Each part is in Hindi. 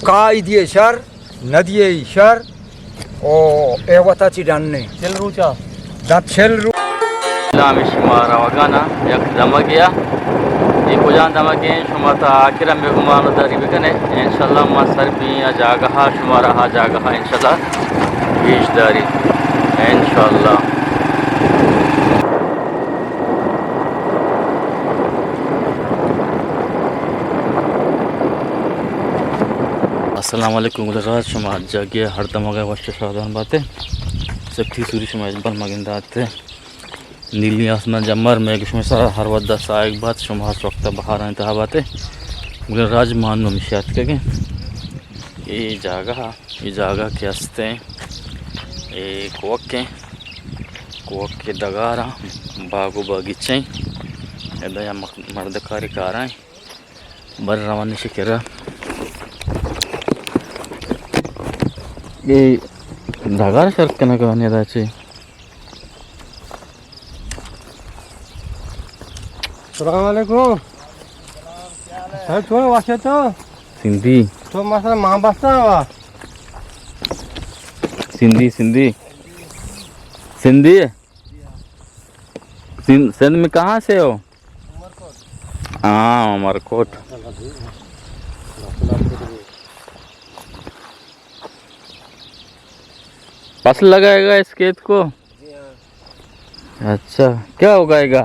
Kai diye şar, ne diye şar, o evata çiranne. Çel ruça. Da çel Lamiş mara vagana yak dama gaya. Kujan dama gaya şumata akira mehman dari bekane. İnşallah masar biya jagaha şumara ha jagaha inşallah. Geç dari. İnşallah. अस्सलाम वालेकुम गुलराज समाज जागिए हर दमगा वश्य साधन बातें सब ठीक सूरी समाज पर मगिंदा आते नीली आसमान जमर में किस्म सारा हर वद्दा साइक बात शुमार वक्त बहार इंतहा बातें गुलराज मान ममिशियात के ये जगह के हस्ते कोक के दगारा बागो बगीचे एदा मर्दकारी कारा बर रवानी शिकरा ये धागार शर्त के ना कहने दाचे अस्सलाम वालेकुम। सर तो वाशे तो सिंधी तो मसला मां बसता वा सिंधी सिंधी सिंधी सिंध में कहाँ से हो? हाँ उमरकोट। फसल लगाएगा इस खेत को? अच्छा क्या उगाएगा?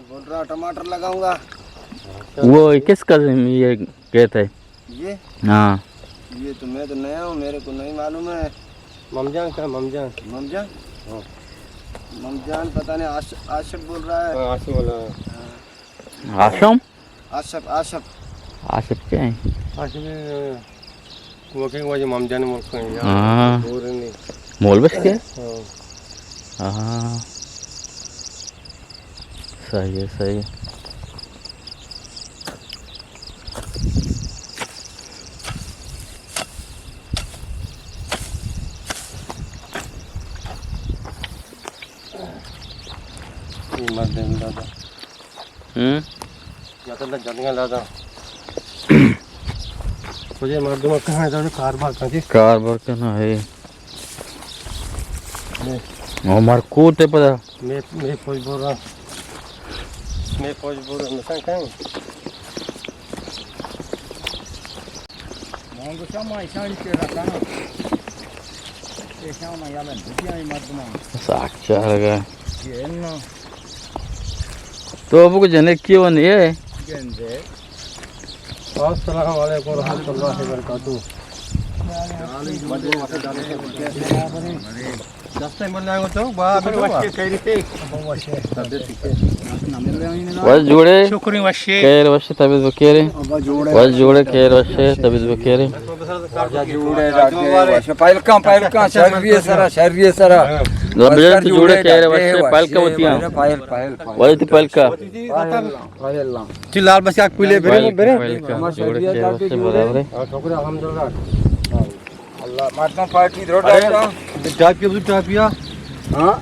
बोल रहा टमाटर लगाऊंगा। वो किसका ये खेत है? ये हाँ ये तो मैं तो नया हूँ, मेरे को नहीं मालूम है। ममजान का ममजान ममजान हाँ ममजान पता नहीं। आशफ बोल रहा है। आशफ बोल रहा है। आशम आशफ आशफ आशफ क्या है? आशफ वो कहीं वो जो ममजान मोल कहीं हाँ बोल नहीं मोल बस क्या? हाँ हाँ सही है सही है। ये मत दें दादा। या तो जल्दी लादा मुझे मर्दों कहाँ है तो कारबार कहाँ कारबार का ना है उमरकोट है पता। मैं फौज बोल रहा मैं कहाँ कहाँ Mongo chama işaret que era kana. Que chama ya ben diye ay madma. साक्षा लगा Ye no तो अब को जने क्यों नहीं है? gende. अस्सलाम वालेकुम रहमतुल्लाहि व बरकातहू। दस्ते मिल जाएंगे तो बाप रे वाशे कह रही थी वाशे तबीयत ठीक है वश जोड़े शुक्रिया वाशे केर वश तबीयत बकेरे वश जोड़े केर वश तबीयत बकेरे Raja jude raja. Pailka şerriye sara. Budget जोड़े केर वश पाल का होती है Pail. वही थी पाल का Pail. चिल्लाल बस आग पीले बेरे पाल का जोड़े केर वश बराबर है। शुक्रिया अल्हम्दुलिल्लाह। Allah madma party roda. Tapia हाँ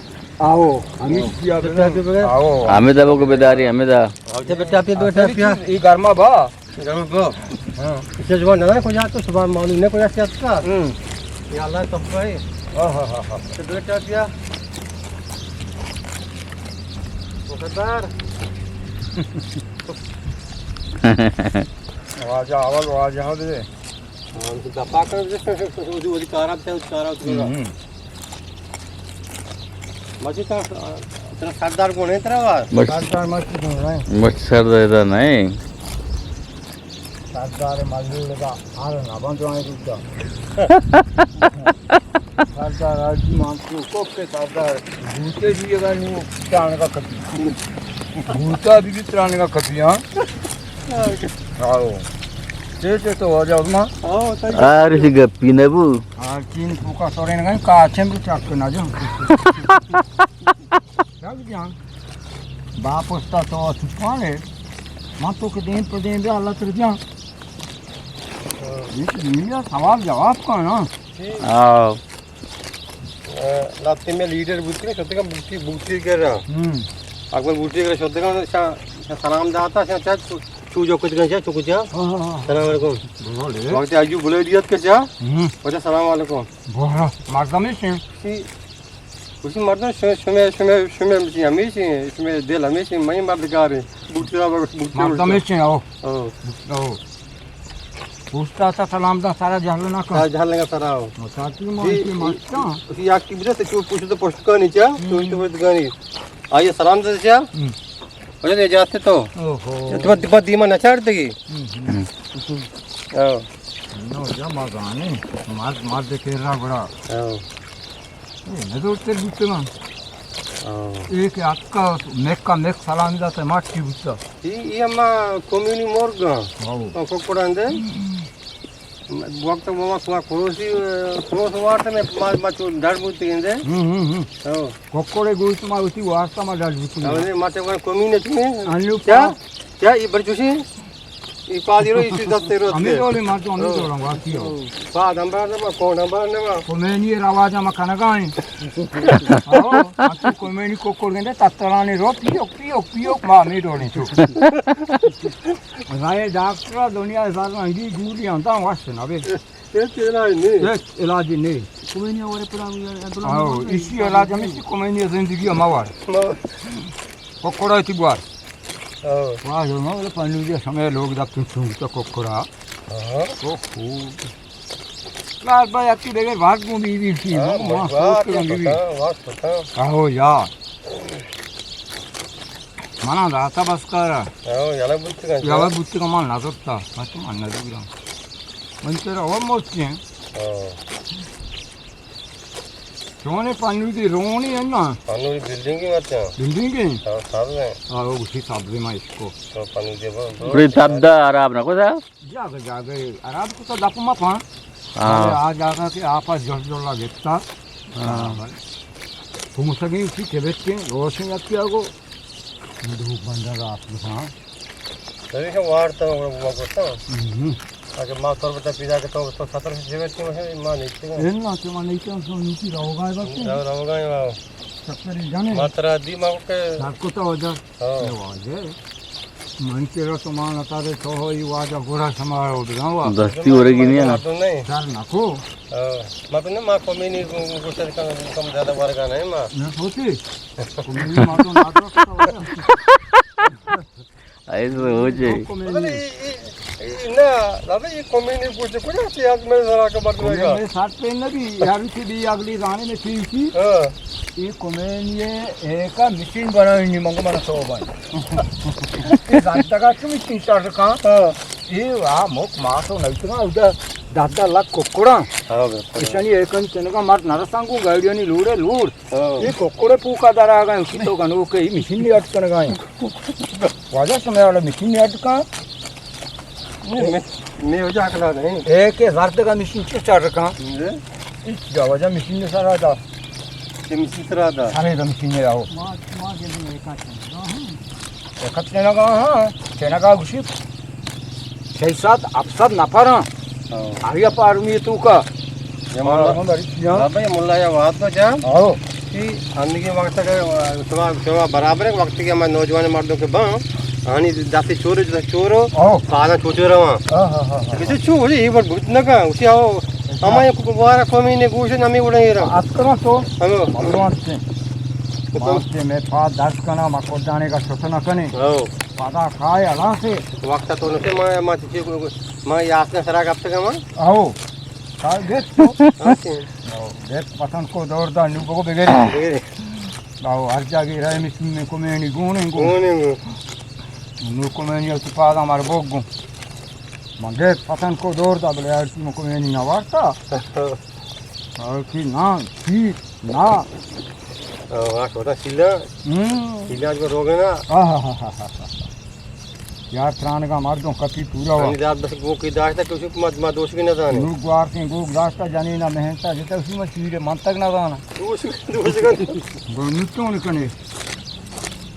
आओ हमें किया आओ हमें दबो को बेदारी हमें दा टापिया ये गर्मा बा घर में बो हां इसे जवान ना को जा तो सुबह मालूम ने को जा का या अल्लाह सब कोई हां तो टापिया मुकद्दर आवाज आओ दे हम तो दफा कर जो अधिकार है उतारा उतरा मस्जिद का तेरा सरदार कौन है तेरा सरदार मस्जिद में है मत सर इधर नहीं सरदार मस्जिद का आर ना बंद आए रुका सरदार आज मानसू को के सरदार भूते भी अगर नु त्राण का कपी भूता भी त्राण का कपी हां आओ ते तो हो जाओ ना अरे सी गप्पी नबू हां तीन फूका सोरे न का अच्छे में चाक ना जो सब जान बाप उसता तो सुपाले मां तो के दिन पर दिन भी अल्लाह तेरे जा ये मिला सवाल जवाब का ना आओ लाते में लीडर बुद्धि ने सत्य का बुद्धि कर रहा अकबर बुद्धि कर सत्य का सलाम जाता है जो कुछ गया कुछ जा हां हां सलाम अलैकुम बोले वक्त आजू बुले दियत के जा वजह सलाम अलैकुम बोला मार्दमेशन की उसी मर्दन şöme yamışın şöme del yamışın mayın mardıkarı butira bak butira मार्दमेशन आओ oh आओ पूछता था सलाम दा सारा जहल ना कर झालने सारा हो साथी मान के मारता उसी याक की बिना तो पूछो तो पोस्ट का नीचे तो पोस्ट का नहीं आइए सलाम से जा वजह ले जाते तो ओहो तो तिब्बत दीमा न छाड़ते की हां नो जा मगाने मार दे केरा बड़ा हां ये तो तेरे बुते ना एक अक्का मेक सलाम जाते माटी बुता ये अम्मा कम्युनिटी मोर्गा आओ को पड़ांदे वक्त मामा को क्रोस वार्ता में माच डर बुती इंदे हां कोकोड़े गुई तुम उसी वास्ता में डाल बुती अरे माते को कम्युनिटी में अन्यू क्या ये बरचुशी ये पादिरो इसी दस्ते रोते हमें तो ले मार तो अन्यू तो वासियो पा नंबर ने को नंबर ने कोमेनी रावाजा मकाना गाई आओ आती कोमेनी कोकोड़ गेंदे तत्तरानी रो पियो मा मी रोनी छु राय डॉक्टर दुनिया सारा अंगी गुली अंता वास्ते ना बे ये तेरा नहीं ये इलाज नहीं कोमेनी और पूरा आओ इसी इलाज में कोमेनी जिंदगी अमावर कोकोड़ा थी बार वाह जो ना वो पानी के समय लोग जब तुम तो कोकोड़ा ओहो लाल भाई आपकी देखे भाग में बीवी थी वहाँ सोच के बीवी आओ यार माना राता बस कर याला बुत्ती का मान ना सकता बस मान ना दूँगा मन तेरा और मौत है सोने पानी की रोनी है ना पानी बिल्डिंग की बात है बिल्डिंग की साथ में आओ उसी साबरे में इसको तो पानी दे Beri sabda Arab na ko sa? जागे आराम को तो दापू मा पा आ जाकर के आपस जोड़ लगेता तुम सभी उसी के बेच के रोशन आती आगो धूप बंदा का आप हाँ तभी से वार्ता वो करता अगर माँ तौर पर पिता के तो 17 से जीवित की माँ नहीं थी इन ना के माने क्या सो नीति रहोगा ये बात रहोगा ये वाह सबसे जाने मात्रा दी माँ के आपको तो वजह ये वाजे मन के रो समान अतारे तो हो ये वाजा गोरा समारो बिगावा Dasti oregi niya na. तो नहीं चार नाको माँ तो नहीं माँ को मिनी गुस्से कम ज़्यादा वर्ग नहीं माँ ना होती कुमेनी मा तो ना तो Ayos ho jay. मतलब ना दादा ये कम्युनिटी कुछ कुछ अच्छी आज मेरे जरा का बात रहेगा मेरे साथ पे न भी यार की भी अगली गाने में थी थी हाँ ये कमेनी ये एक मशीन बनाई नहीं मंगो मना सो भाई ये दादा का तुम मशीन स्टार्ट का ये आ मोक मासो नहीं तो उधर दादा लाख कोकोड़ा हाँ किसानी एक चने का मार नरसांगू गाड़ियां नहीं लूड़े लूड़ हाँ ये कोकोड़े पूका दरा गए उसी तो गनो के मशीन नहीं अटकन गए वाजा समय वाला मशीन नहीं अटका मैं हो जा कला नहीं एक हजार का मशीन स्टार्ट का इस जावाजा मशीन ने सारा था ये मिसी तरह था सारे दम मशीन आओ एक चने का हाँ चने का उसी 6-7 अफसर नफर आगे पार में तू का ये बाबा ये मुल्ला या बात तो जा आओ कि आने के वक्त का सुबह बराबर है वक्त के मैं नौजवान मर्दों के बां आनी दासी चोरो आओ पाना चोचो रहा हाँ हाँ हाँ किसी चू हो ये बार भूत न का उसी आओ हमारे कुबारा कमी ने गुश नमी उड़ाई रहा आज करो तो हम भगवान से मास्ते में पा दर्श करना मको जाने का सोचना कने हो पादा खाए अला से वक्त तो न से मैं चीज मैं यासने सरा कब तक हम आओ काल देख तो देख पसंद को दौड़दा न्यू को बगैर आओ हर जगह रहे मिशन में कोमेनी गुणे न्यू कोमेनी तो पादा मार बोगू मंगे पसंद को दौड़दा बले यार की कोमेनी ना वार्ता और की ना ठीक ना वाह छोटा सिला जो रोग है ना यार प्राण का मार दो कपी पूरा हुआ रात बस वो की दाश्त है कुछ मत दोष की न जाने लोग गुआर के गोग रास्ता जाने ना मेहनता जेता उसी में चीरे मन तक ना जाना दोष का गोनितो निकने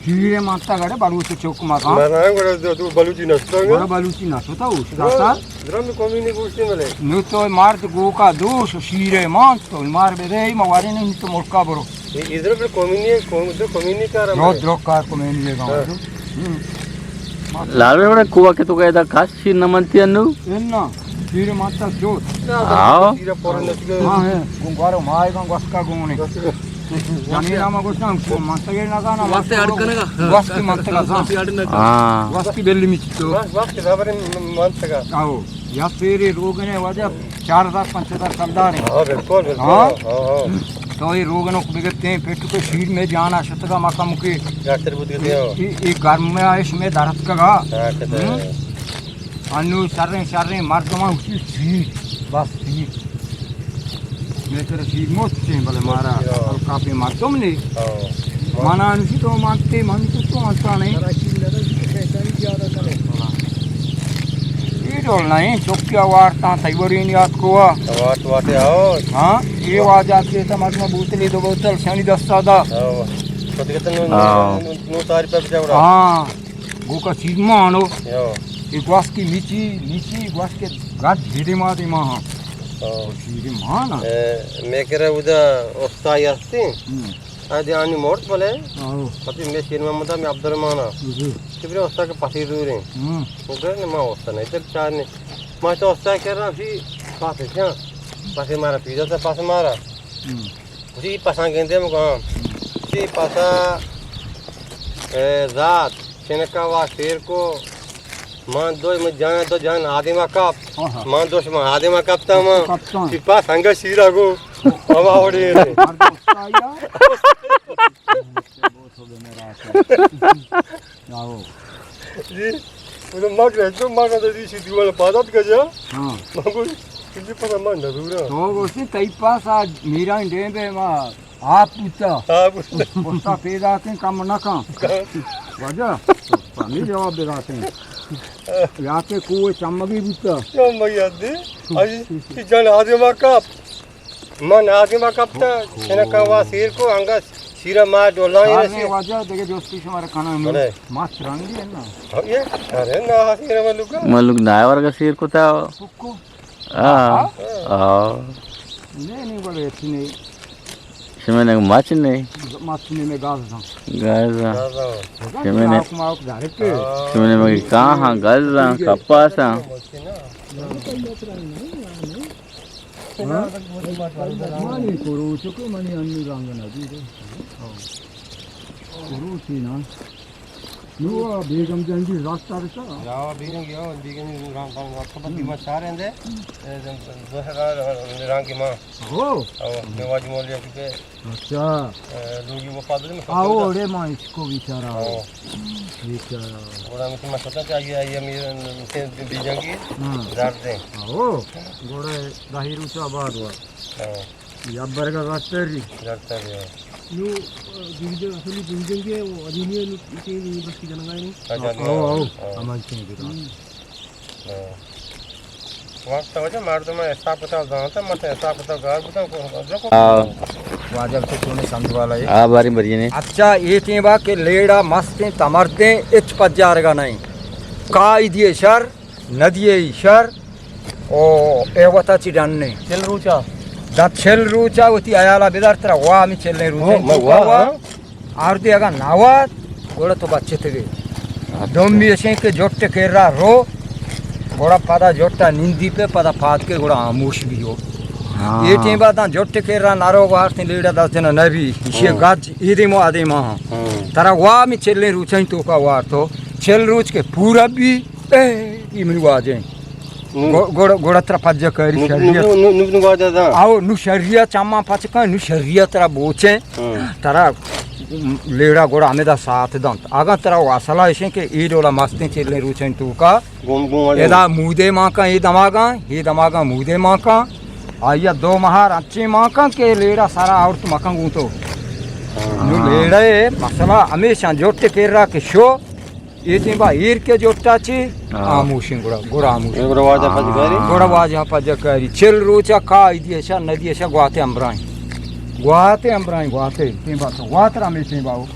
चीरे माता गड़े बालू से चौक मा का मैं ना गड़े तू बलूची नसता है बड़ा बालूची ना सोता उस रास्ता ड्रम कमी नहीं गुस्से मिले नु तो मार तो गो का दोष चीरे मान तो मार बेरे मवारे नहीं तो मोरका बरो इधर पे कमी नहीं का रोज रोक का को मैं नहीं गाँव लाल बड़े कुआ के तो कहता खास सी नमनती अनु एन्ना फिर माता जोत आओ हाँ है गुंगारो माय का गस्का गुंगने जानी नामा कुछ ना माता के ना का ना वास्ते अडकने का गस्की माता का हाँ गस्की बेल्ली मिच तो वास्ते खबर मानता का आओ या फिर रोग ने वजह 4000-5000 सरदार है हां बिल्कुल बिल्कुल हाँ? हां तो ये रोगनों को बिगड़ते हैं पेट को शीर में जाना शतका माका मुके डॉक्टर बुद्ध के दियो ये गर्म में आयुष में दर्द का गा हां कहते अनु सर्रे मर्दमा उसी शीर बस शीर मैं तेरे शीर मोच से बोले मारा और काफी मर्दम ने हां माना अनुसी तो मानते मन तो मानता नहीं ये डोल नहीं चौकिया वार्ता तैवरी नहीं याद को वाटे आओ हाँ ये आवाज आती है तो मर्दमा बोतली दो बोतल शनि 10 सादा हां तो कहते नो तारी पे जावड़ा हाँ वो का शीर मानो यो ये ग्वास की नीची ग्वास के गाज धीरे माते माँ धीरे माँ ना मैं कह रहा उधर उस्ताद आस्ते आदि आनी मोर्ट बोले पति मैं सीन में मैं अब्दुल रहमान किबरे उस्ताद के पासी दूर हैं उधर ने माँ उस्ताद नहीं तो चार ने माँ तो उस्ताद कह रहा फिर पास है क्या पास मारा पिज़्ज़ा से पास मारा उसी पासा कहते हैं मुझे उसी पासा रात शेनका वा शेर को मान दो में जाना तो जान आदिमा कप मान दोष में आदिमा कप था मां पिपा संग सीरा को हम आवड़े जी वो मग रहे तो मग तो दी सी दीवार पादत गजा हां मगो किसी पता मान जरूर तो उसी कई पास आज मीरा इंडे में मां आप पूछा उसका पैदा के काम ना का वजह पानी जवाब दे रहा हैं या के कुएं चमगी पूछा चमगी आदि अजी जान आदिमा कप मन आदिमा कप था शेनका वा शेर को अंगा सीरा मार डोला ये वजह देखे दोस्ती से हमारा खाना में माछ रंगी है ना ये अरे ना सीरा मलुक नायवर का शेर को था कुक्कू हाँ नहीं बोले अच्छी नहीं शिमने माच नहीं माछने में गाज था शिमने माउक झारे के शिमने में कहाँ गलरा कपासा मानी करो चुके मानी अन्नी रंगना दी दे करो थी ना नुआ बेगम जंगी रास्ता रचा जाओ बेगम राम का पति मचार हैं दोहरा रंग की मां हो मैं वाज मोल लिया कि अच्छा लोगी वो पादल में आओ रे मां इसको बेचारा बेचारा गोड़ा में मैं सोचा चाहिए ये मेरे बीजन की दर्द है आओ गोड़ा दाहिर ऊंचा आबाद हुआ या बरगा रास्तेरी दर्द है नो डिवीजन असली डिवीजन के वो अधिनियम के बस की जनगाई नहीं अच्छा आओ हमारे से भी वक्त वजह मार तो मैं ऐसा पता जानता मत ऐसा पता गार पता को वाजब से तूने समझ वाला है आ बारी मरिए ने अच्छा ये टेबा के लेड़ा मस्ते तमरते इच पजारगा नहीं का दिए शर नदिए शर ओ एवता चिडन्ने चल रूचा दा छेल रूचा होती आयाला बेदारतरा वा मी छेलने रूचे वा आरती अगा नावात गोड़ा तो बच्चे थे दोम्बी ऐसे के जोट्टे केरा रो गोड़ा पादा जोट्टा निंदी पे पदा फाद के गोड़ा आमूश भी हो ये टेबा दा जोट्टे केरा नारो वारते लेड़ा दस दिन नबी ये गाज इदे मो आदे मा तारा वा मी छेलने रूचन तो का वार तो छेल रूच के पूरा भी ए इमन वाजे गोड़ा तरह पज करी शरीयत आओ नु शरीयत चामा पच का नु शरीयत तरह बोचे तरह लेड़ा गोड़ा हमें दा साथ दंत आगा तरह वासला ऐसे के ई डोला मस्ते चलने रुचन तू का एदा मुदे मां का ये दमागा मुदे मां का आया दो महार अच्छे मां का के लेड़ा सारा और तू मकांगू तो नु लेड़ा मसला हमेशा जोटे केरा के शो ये बा ईर के जोटा ची आमूशिंग गोड़ा आमूशिंग गोड़ा वाजा पजकारी चल रोचा का इदियशा नदियशा ग्वाते अम्ब्राई तीन बात ग्वातरा में तीन बाऊ